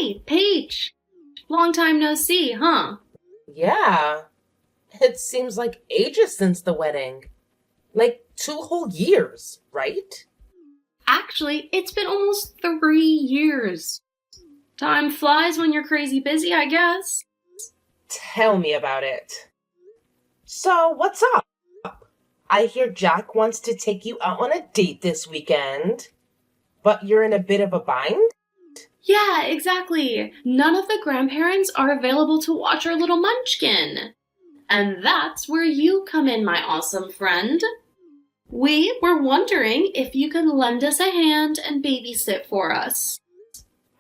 Hey, Paige. Long time no see, huh? Yeah, it seems like ages since the wedding. Like 2 whole years, right? Actually, it's been almost 3 years. Time flies when you're crazy busy, I guess. Tell me about it. So, what's up? I hear Jack wants to take you out on a date this weekend, but you're in a bit of a bind? Yeah, exactly. None of the grandparents are available to watch our little munchkin. And that's where you come in, my awesome friend. We were wondering if you could lend us a hand and babysit for us.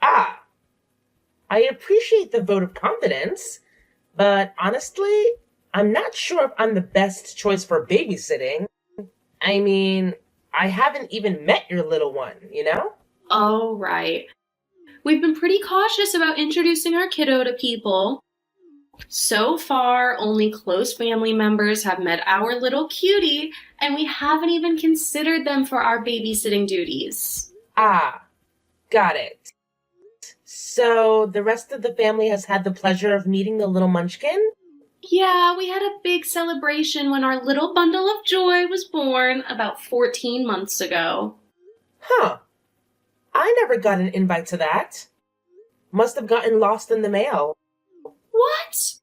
Ah, I appreciate the vote of confidence, but honestly, I'm not sure if I'm the best choice for babysitting. I mean, I haven't even met your little one? Oh, right. We've been pretty cautious about introducing our kiddo to people. So far, only close family members have met our little cutie, and we haven't even considered them for our babysitting duties. Ah, got it. So, the rest of the family has had the pleasure of meeting the little munchkin? Yeah, we had a big celebration when our little bundle of joy was born about 14 months ago. Huh, I never got an invite to that. Must have gotten lost in the mail. What?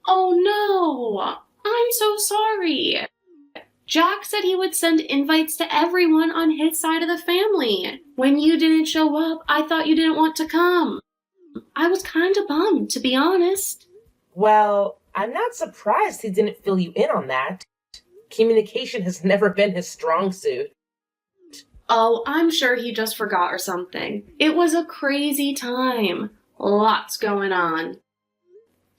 Oh no! I'm so sorry. Jack said he would send invites to everyone on his side of the family. When you didn't show up, I thought you didn't want to come. I was kind of bummed, to be honest. Well, I'm not surprised he didn't fill you in on that. Communication has never been his strong suit. Oh, I'm sure he just forgot or something. It was a crazy time. Lots going on.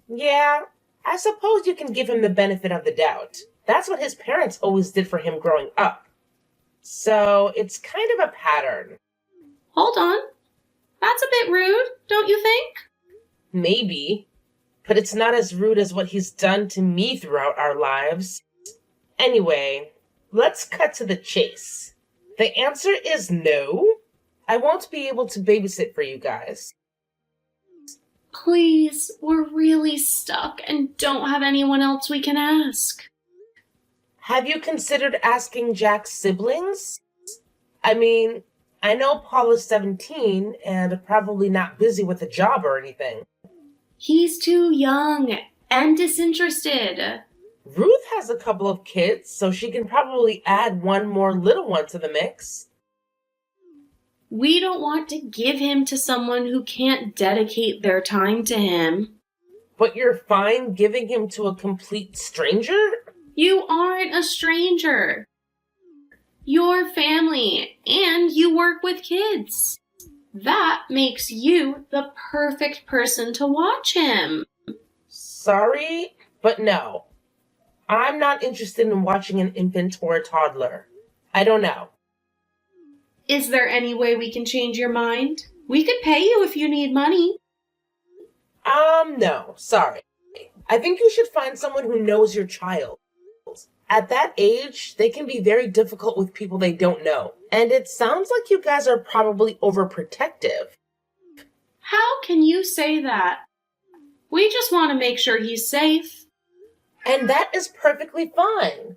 Yeah, I suppose you can give him the benefit of the doubt. That's what his parents always did for him growing up. So it's kind of a pattern. Hold on. That's a bit rude, don't you think? Maybe, but it's not as rude as what he's done to me throughout our lives. Anyway, let's cut to the chase. The answer is no. I won't be able to babysit for you guys. Please, we're really stuck and don't have anyone else we can ask. Have you considered asking Jack's siblings? I mean, I know Paul is 17 and probably not busy with a job or anything. He's too young and disinterested. Ruth has a couple of kids, so she can probably add one more little one to the mix. We don't want to give him to someone who can't dedicate their time to him. But you're fine giving him to a complete stranger? You aren't a stranger. You're family, and you work with kids. That makes you the perfect person to watch him. Sorry, but no. I'm not interested in watching an infant or a toddler. I don't know. Is there any way we can change your mind? We could pay you if you need money. No, sorry. I think you should find someone who knows your child. At that age, they can be very difficult with people they don't know. And it sounds like you guys are probably overprotective. How can you say that? We just want to make sure he's safe. And that is perfectly fine.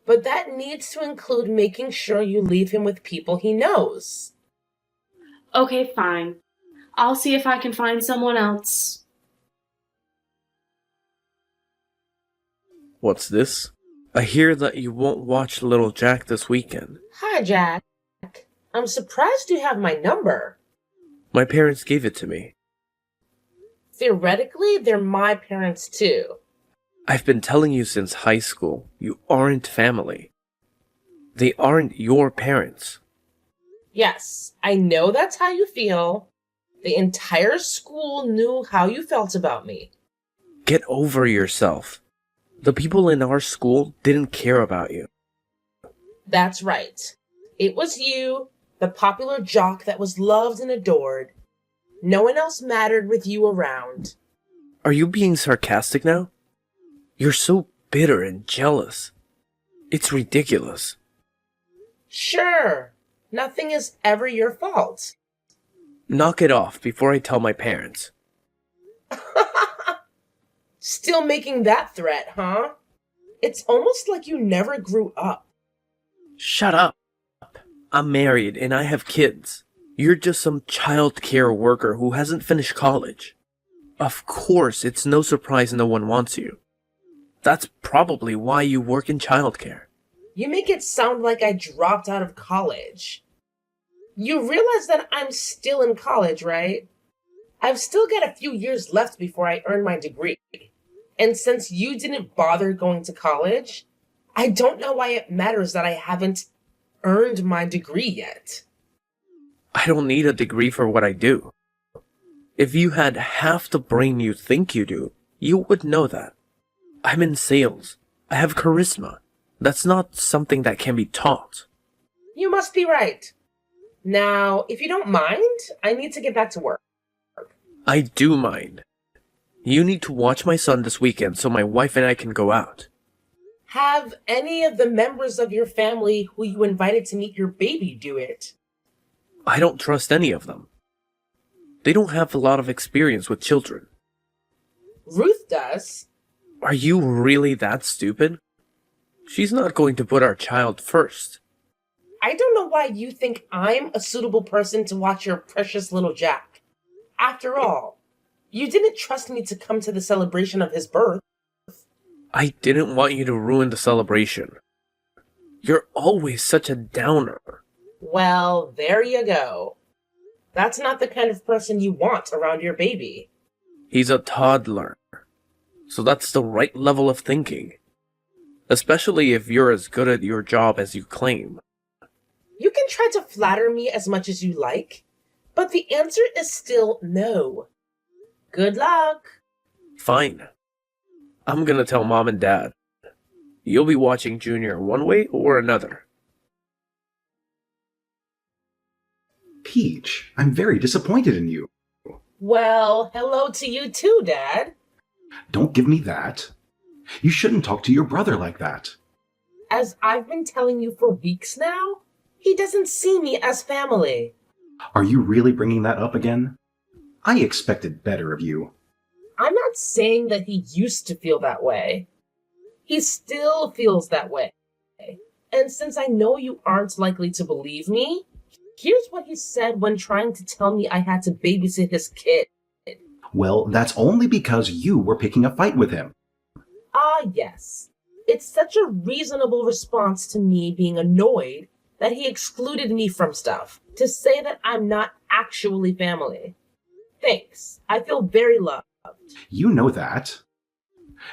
But that needs to include making sure you leave him with people he knows. Okay, fine. I'll see if I can find someone else. What's this? I hear that you won't watch little Jack this weekend. Hi, Jack. I'm surprised you have my number. My parents gave it to me. Theoretically, they're my parents too. I've been telling you since high school, you aren't family. They aren't your parents. Yes, I know that's how you feel. The entire school knew how you felt about me. Get over yourself. The people in our school didn't care about you. That's right. It was you, the popular jock that was loved and adored. No one else mattered with you around. Are you being sarcastic now? You're so bitter and jealous. It's ridiculous. Sure, nothing is ever your fault. Knock it off before I tell my parents. Still making that threat, huh? It's almost like you never grew up. Shut up. I'm married and I have kids. You're just some child care worker who hasn't finished college. Of course, it's no surprise no one wants you. That's probably why you work in childcare. You make it sound like I dropped out of college. You realize that I'm still in college, right? I've still got a few years left before I earn my degree. And since you didn't bother going to college, I don't know why it matters that I haven't earned my degree yet. I don't need a degree for what I do. If you had half the brain you think you do, you would know that. I'm in sales. I have charisma. That's not something that can be taught. You must be right. Now, if you don't mind, I need to get back to work. I do mind. You need to watch my son this weekend so my wife and I can go out. Have any of the members of your family who you invited to meet your baby do it? I don't trust any of them. They don't have a lot of experience with children. Ruth does. Are you really that stupid? She's not going to put our child first. I don't know why you think I'm a suitable person to watch your precious little Jack. After all, you didn't trust me to come to the celebration of his birth. I didn't want you to ruin the celebration. You're always such a downer. Well, there you go. That's not the kind of person you want around your baby. He's a toddler. So that's the right level of thinking. Especially if you're as good at your job as you claim. You can try to flatter me as much as you like, but the answer is still no. Good luck. Fine. I'm gonna tell Mom and Dad. You'll be watching Junior one way or another. Peach, I'm very disappointed in you. Well, hello to you too, Dad. Don't give me that. You shouldn't talk to your brother like that. As I've been telling you for weeks now, he doesn't see me as family. Are you really bringing that up again? I expected better of you. I'm not saying that he used to feel that way. He still feels that way. And since I know you aren't likely to believe me, here's what he said when trying to tell me I had to babysit his kid. Well, that's only because you were picking a fight with him. Ah, yes. It's such a reasonable response to me being annoyed that he excluded me from stuff, to say that I'm not actually family. Thanks. I feel very loved. You know that.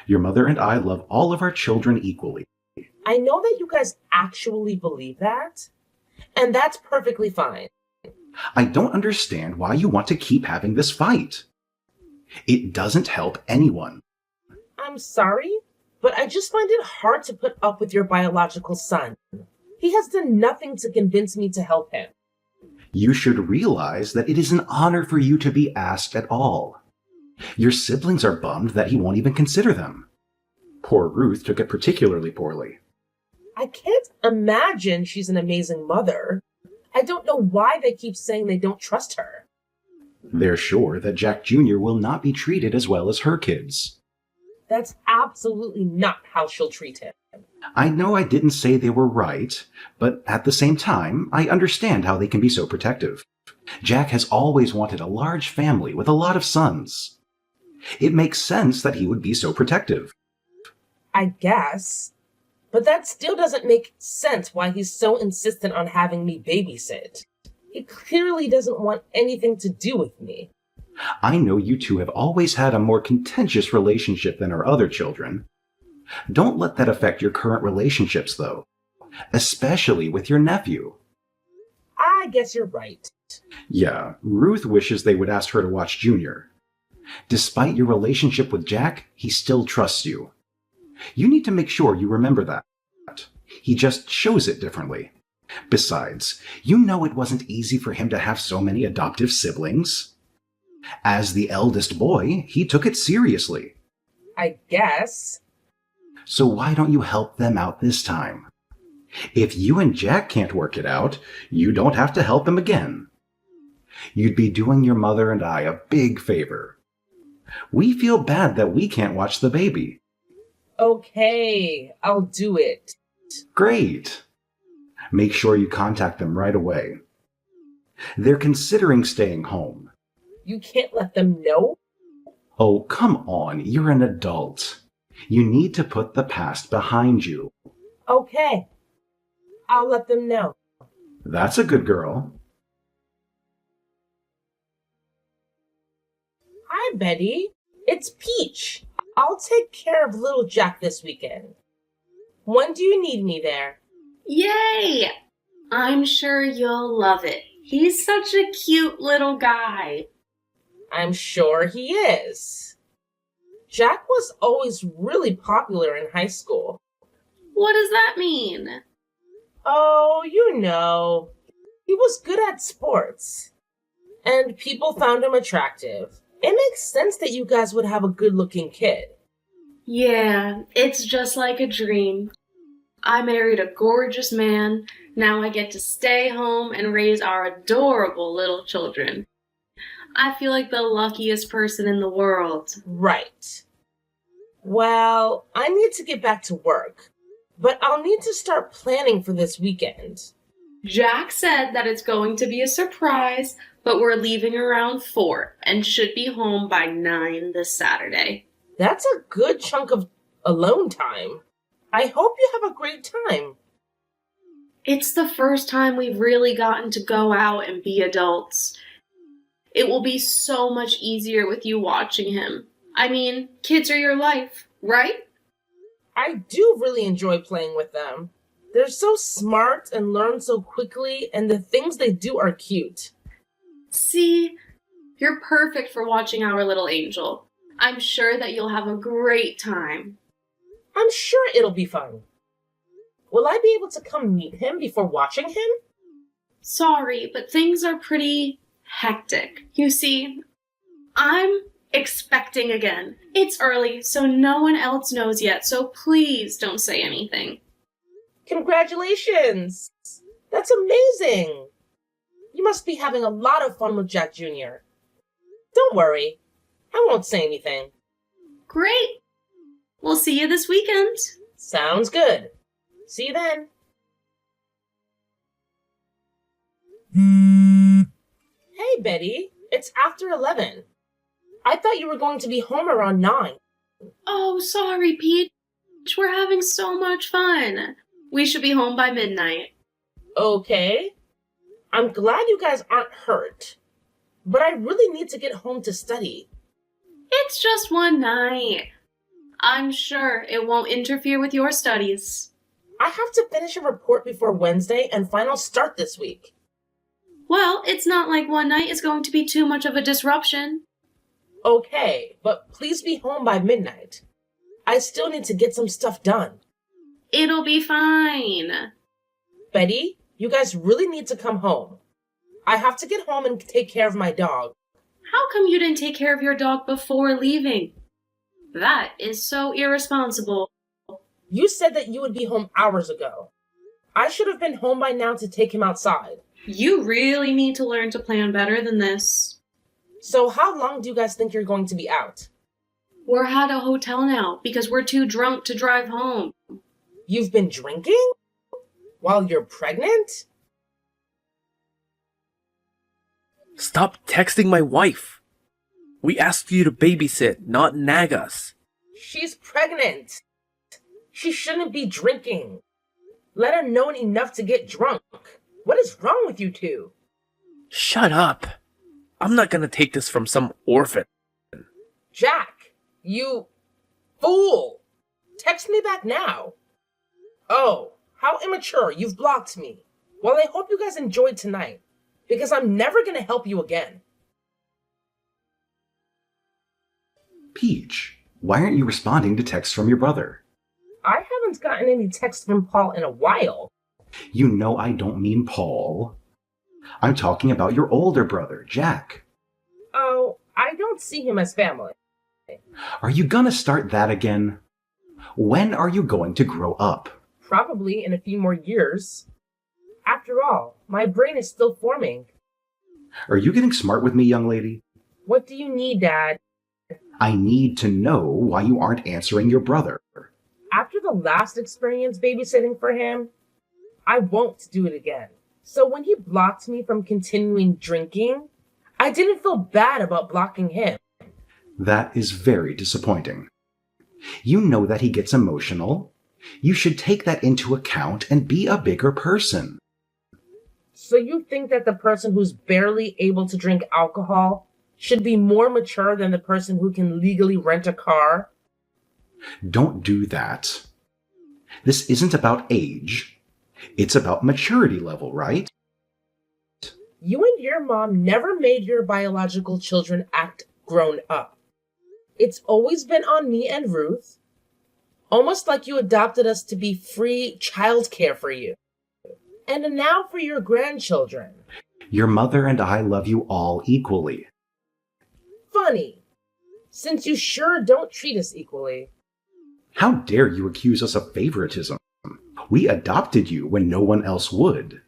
Your mother and I love all of our children equally. I know that you guys actually believe that, and that's perfectly fine. I don't understand why you want to keep having this fight. It doesn't help anyone. I'm sorry, but I just find it hard to put up with your biological son. He has done nothing to convince me to help him. You should realize that it is an honor for you to be asked at all. Your siblings are bummed that he won't even consider them. Poor Ruth took it particularly poorly. I can't imagine she's an amazing mother. I don't know why they keep saying they don't trust her. They're sure that Jack Jr. will not be treated as well as her kids. That's absolutely not how she'll treat him. I know I didn't say they were right, but at the same time, I understand how they can be so protective. Jack has always wanted a large family with a lot of sons. It makes sense that he would be so protective. I guess. But that still doesn't make sense why he's so insistent on having me babysit. He clearly doesn't want anything to do with me. I know you two have always had a more contentious relationship than our other children. Don't let that affect your current relationships, though, especially with your nephew. I guess you're right. Yeah, Ruth wishes they would ask her to watch Junior. Despite your relationship with Jack, he still trusts you. You need to make sure you remember that. He just shows it differently. Besides, you know it wasn't easy for him to have so many adoptive siblings. As the eldest boy, he took it seriously. I guess. So why don't you help them out this time? If you and Jack can't work it out, you don't have to help him again. You'd be doing your mother and I a big favor. We feel bad that we can't watch the baby. Okay, I'll do it. Great. Make sure you contact them right away. They're considering staying home. You can't let them know? Oh, come on, you're an adult. You need to put the past behind you. Okay, I'll let them know. That's a good girl. Hi, Betty. It's Peach. I'll take care of little Jack this weekend. When do you need me there? Yay! I'm sure you'll love it. He's such a cute little guy. I'm sure he is. Jack was always really popular in high school. What does that mean? Oh, you know. He was good at sports. And people found him attractive. It makes sense that you guys would have a good-looking kid. Yeah, it's just like a dream. I married a gorgeous man. Now I get to stay home and raise our adorable little children. I feel like the luckiest person in the world. Right. Well, I need to get back to work, but I'll need to start planning for this weekend. Jack said that it's going to be a surprise, but we're leaving around 4 and should be home by 9 this Saturday. That's a good chunk of alone time. I hope you have a great time. It's the first time we've really gotten to go out and be adults. It will be so much easier with you watching him. I mean, kids are your life, right? I do really enjoy playing with them. They're so smart and learn so quickly, and the things they do are cute. See, you're perfect for watching our little angel. I'm sure that you'll have a great time. I'm sure it'll be fun. Will I be able to come meet him before watching him? Sorry, but things are pretty hectic. You see, I'm expecting again. It's early, so no one else knows yet, so please don't say anything. Congratulations! That's amazing! You must be having a lot of fun with Jack Jr. Don't worry, I won't say anything. Great! We'll see you this weekend. Sounds good. See you then. Hey, Betty. It's after 11. I thought you were going to be home around 9. Oh, sorry, Peach. We're having so much fun. We should be home by midnight. Okay. I'm glad you guys aren't hurt. But I really need to get home to study. It's just one night. I'm sure it won't interfere with your studies. I have to finish a report before Wednesday and finals start this week. Well, it's not like one night is going to be too much of a disruption. Okay, but please be home by midnight. I still need to get some stuff done. It'll be fine. Betty, you guys really need to come home. I have to get home and take care of my dog. How come you didn't take care of your dog before leaving? That is so irresponsible. You said that you would be home hours ago. I should have been home by now to take him outside. You really need to learn to plan better than this. So how long do you guys think you're going to be out? We're at a hotel now because we're too drunk to drive home. You've been drinking? While you're pregnant? Stop texting my wife. We asked you to babysit, not nag us. She's pregnant. She shouldn't be drinking. Let her know enough to get drunk. What is wrong with you two? Shut up. I'm not gonna take this from some orphan. Jack, you fool. Text me back now. Oh, how immature. You've blocked me. Well, I hope you guys enjoyed tonight, because I'm never gonna help you again. Peach, why aren't you responding to texts from your brother? I haven't gotten any text from Paul in a while. You know I don't mean Paul. I'm talking about your older brother, Jack. Oh, I don't see him as family. Are you gonna start that again? When are you going to grow up? Probably in a few more years. After all, my brain is still forming. Are you getting smart with me, young lady? What do you need, Dad? I need to know why you aren't answering your brother. After the last experience babysitting for him, I won't do it again. So when he blocked me from continuing drinking, I didn't feel bad about blocking him. That is very disappointing. You know that he gets emotional. You should take that into account and be a bigger person. So you think that the person who's barely able to drink alcohol should be more mature than the person who can legally rent a car? Don't do that. This isn't about age. It's about maturity level, right? You and your mom never made your biological children act grown up. It's always been on me and Ruth, almost like you adopted us to be free childcare for you. And now for your grandchildren. Your mother and I love you all equally. Funny, since you sure don't treat us equally. How dare you accuse us of favoritism? We adopted you when no one else would.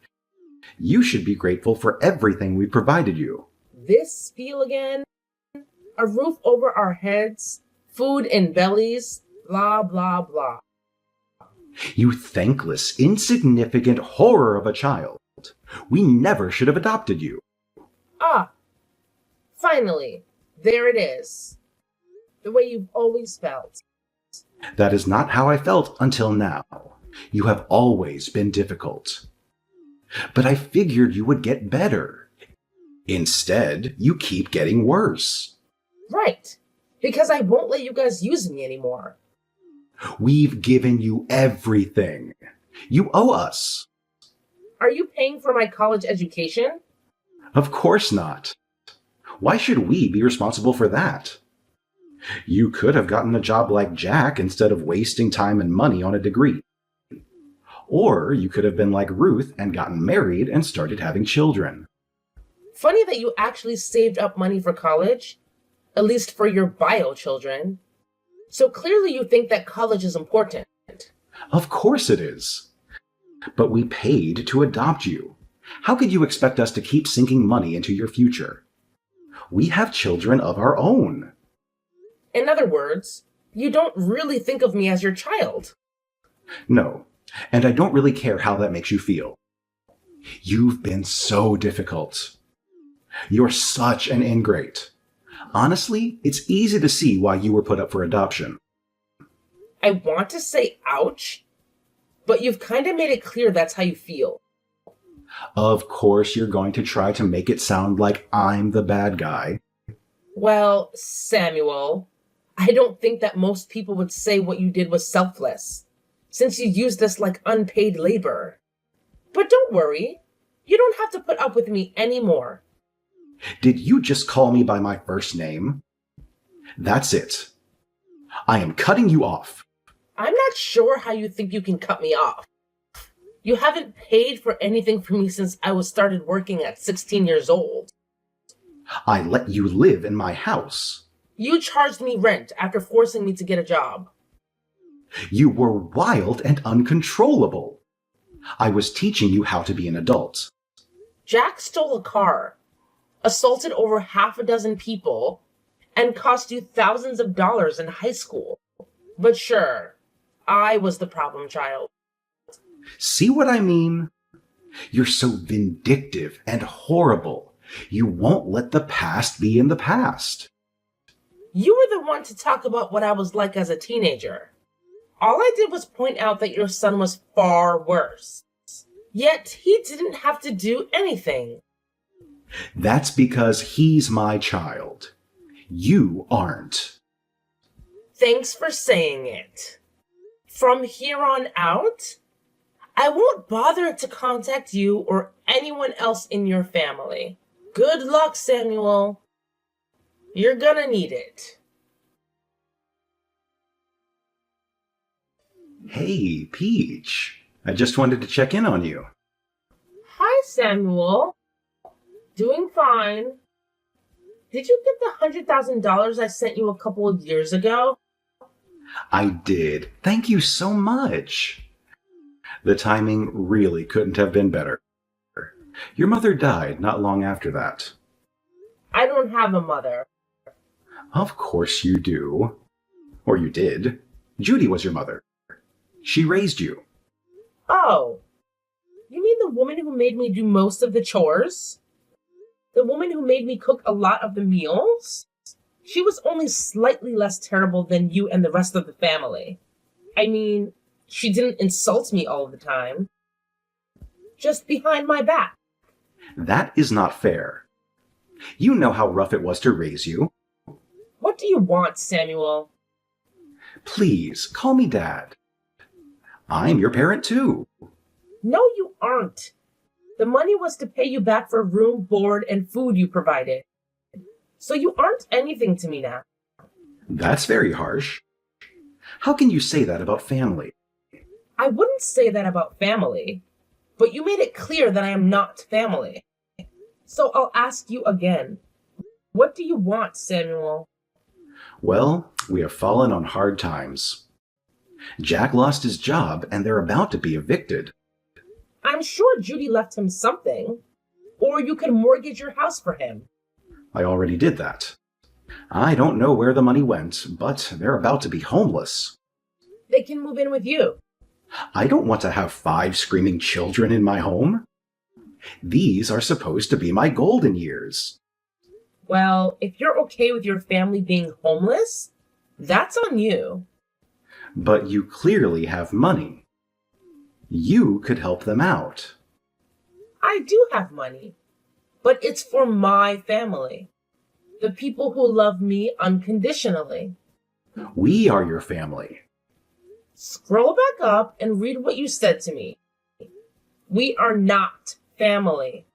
You should be grateful for everything we provided you. This feel again? A roof over our heads, food in bellies, blah, blah, blah. You thankless, insignificant horror of a child. We never should have adopted you. Ah, finally, there it is. The way you've always felt. That is not how I felt until now. You have always been difficult. But I figured you would get better. Instead, you keep getting worse. Right, because I won't let you guys use me anymore. We've given you everything. You owe us. Are you paying for my college education? Of course not. Why should we be responsible for that? You could have gotten a job like Jack instead of wasting time and money on a degree. Or you could have been like Ruth and gotten married and started having children. Funny that you actually saved up money for college, at least for your bio children. So clearly you think that college is important. Of course it is. But we paid to adopt you. How could you expect us to keep sinking money into your future? We have children of our own. In other words, you don't really think of me as your child. No, and I don't really care how that makes you feel. You've been so difficult. You're such an ingrate. Honestly, it's easy to see why you were put up for adoption. I want to say ouch, but you've kind of made it clear that's how you feel. Of course, you're going to try to make it sound like I'm the bad guy. Well, Samuel, I don't think that most people would say what you did was selfless, since you used us like unpaid labor. But don't worry, you don't have to put up with me anymore. Did you just call me by my first name? That's it. I am cutting you off. I'm not sure how you think you can cut me off. You haven't paid for anything for me since I was started working at 16 years old. I let you live in my house. You charged me rent after forcing me to get a job. You were wild and uncontrollable. I was teaching you how to be an adult. Jack stole a car, assaulted over half a dozen people, and cost you thousands of dollars in high school. But sure, I was the problem child. See what I mean? You're so vindictive and horrible. You won't let the past be in the past. You were the one to talk about what I was like as a teenager. All I did was point out that your son was far worse. Yet he didn't have to do anything. That's because he's my child. You aren't. Thanks for saying it. From here on out, I won't bother to contact you or anyone else in your family. Good luck, Samuel. You're gonna need it. Hey, Peach. I just wanted to check in on you. Hi, Samuel. Doing fine. Did you get the $100,000 I sent you a couple of years ago? I did. Thank you so much. The timing really couldn't have been better. Your mother died not long after that. I don't have a mother. Of course you do. Or you did. Judy was your mother. She raised you. Oh, you mean the woman who made me do most of the chores? The woman who made me cook a lot of the meals? She was only slightly less terrible than you and the rest of the family. I mean, she didn't insult me all the time. Just behind my back. That is not fair. You know how rough it was to raise you. What do you want, Samuel? Please, call me Dad. I'm your parent too. No, you aren't. The money was to pay you back for room, board, and food you provided. So you aren't anything to me now. That's very harsh. How can you say that about family? I wouldn't say that about family, but you made it clear that I am not family. So I'll ask you again. What do you want, Samuel? Well, we have fallen on hard times. Jack lost his job and they're about to be evicted. I'm sure Judy left him something. Or you could mortgage your house for him. I already did that. I don't know where the money went, but they're about to be homeless. They can move in with you. I don't want to have 5 screaming children in my home. These are supposed to be my golden years. Well, if you're okay with your family being homeless, that's on you. But you clearly have money. You could help them out. I do have money, but it's for my family. The people who love me unconditionally. We are your family. Scroll back up and read what you said to me. We are not family.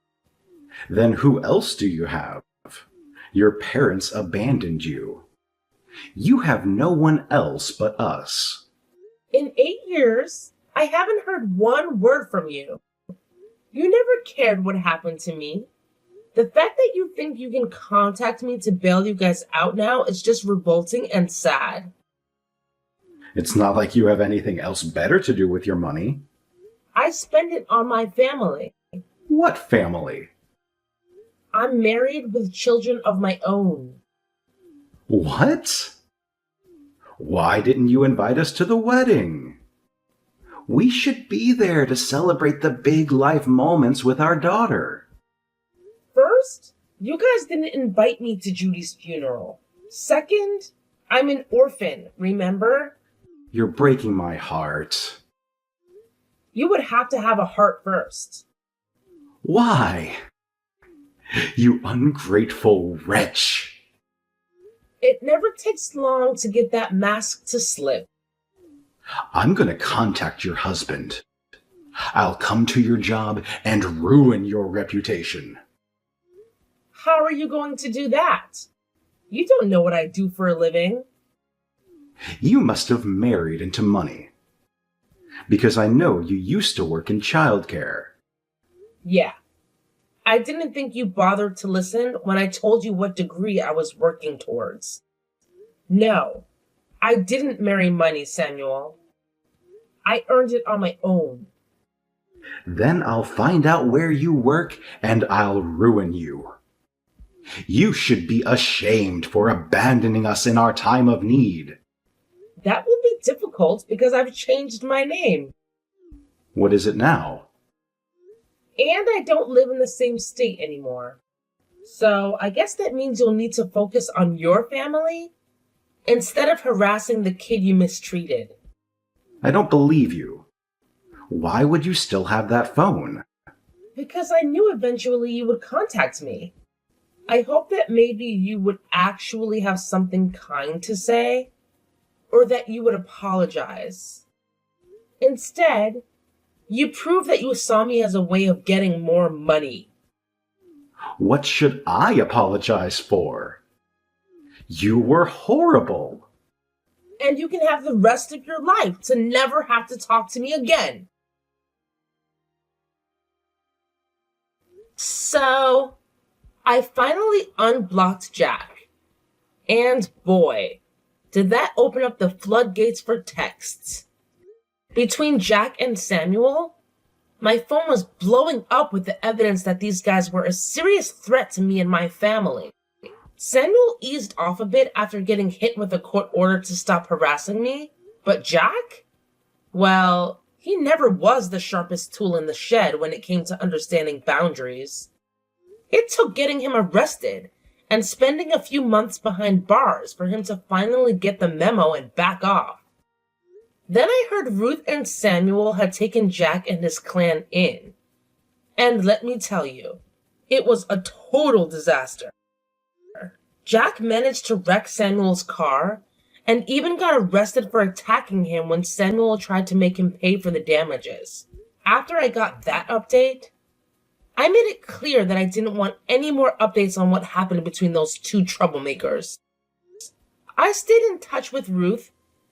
Then who else do you have? Your parents abandoned you. You have no one else but us. In 8 years, I haven't heard one word from you. You never cared what happened to me. The fact that you think you can contact me to bail you guys out now is just revolting and sad. It's not like you have anything else better to do with your money. I spend it on my family. What family? I'm married with children of my own. What? Why didn't you invite us to the wedding? We should be there to celebrate the big life moments with our daughter. First, you guys didn't invite me to Judy's funeral. Second, I'm an orphan, remember? You're breaking my heart. You would have to have a heart first. Why? You ungrateful wretch. It never takes long to get that mask to slip. I'm going to contact your husband. I'll come to your job and ruin your reputation. How are you going to do that? You don't know what I do for a living. You must have married into money. Because I know you used to work in childcare. Yeah. I didn't think you bothered to listen when I told you what degree I was working towards. No, I didn't marry money, Samuel. I earned it on my own. Then I'll find out where you work and I'll ruin you. You should be ashamed for abandoning us in our time of need. That will be difficult because I've changed my name. What is it now? And I don't live in the same state anymore. So I guess that means you'll need to focus on your family instead of harassing the kid you mistreated. I don't believe you. Why would you still have that phone? Because I knew eventually you would contact me. I hope that maybe you would actually have something kind to say, or that you would apologize. Instead, you prove that you saw me as a way of getting more money. What should I apologize for? You were horrible. And you can have the rest of your life to never have to talk to me again. So, I finally unblocked Jack. And boy, did that open up the floodgates for texts. Between Jack and Samuel, my phone was blowing up with the evidence that these guys were a serious threat to me and my family. Samuel eased off a bit after getting hit with a court order to stop harassing me, but Jack? Well, he never was the sharpest tool in the shed when it came to understanding boundaries. It took getting him arrested and spending a few months behind bars for him to finally get the memo and back off. Then I heard Ruth and Samuel had taken Jack and his clan in. And let me tell you, it was a total disaster. Jack managed to wreck Samuel's car and even got arrested for attacking him when Samuel tried to make him pay for the damages. After I got that update, I made it clear that I didn't want any more updates on what happened between those two troublemakers. I stayed in touch with Ruth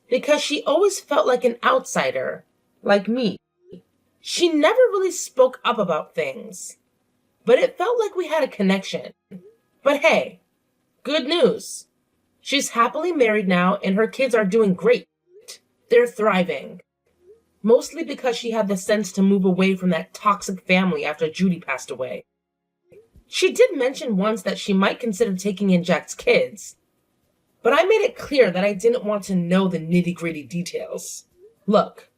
because she always felt like an outsider, like me. She never really spoke up about things, but it felt like we had a connection. But hey, good news. She's happily married now and her kids are doing great. They're thriving. Mostly because she had the sense to move away from that toxic family after Judy passed away. She did mention once that she might consider taking in Jack's kids, but I made it clear that I didn't want to know the nitty-gritty details. Look,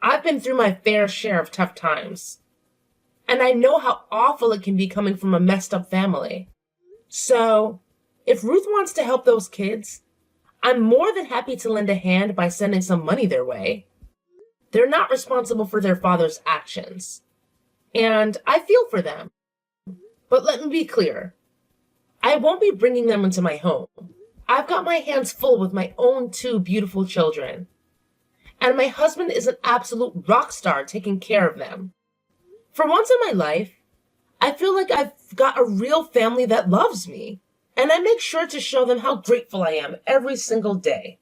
I've been through my fair share of tough times, and I know how awful it can be coming from a messed up family. So, if Ruth wants to help those kids, I'm more than happy to lend a hand by sending some money their way. They're not responsible for their father's actions, and I feel for them. But let me be clear, I won't be bringing them into my home. I've got my hands full with my own 2 beautiful children, and my husband is an absolute rock star taking care of them. For once in my life, I feel like I've got a real family that loves me, and I make sure to show them how grateful I am every single day.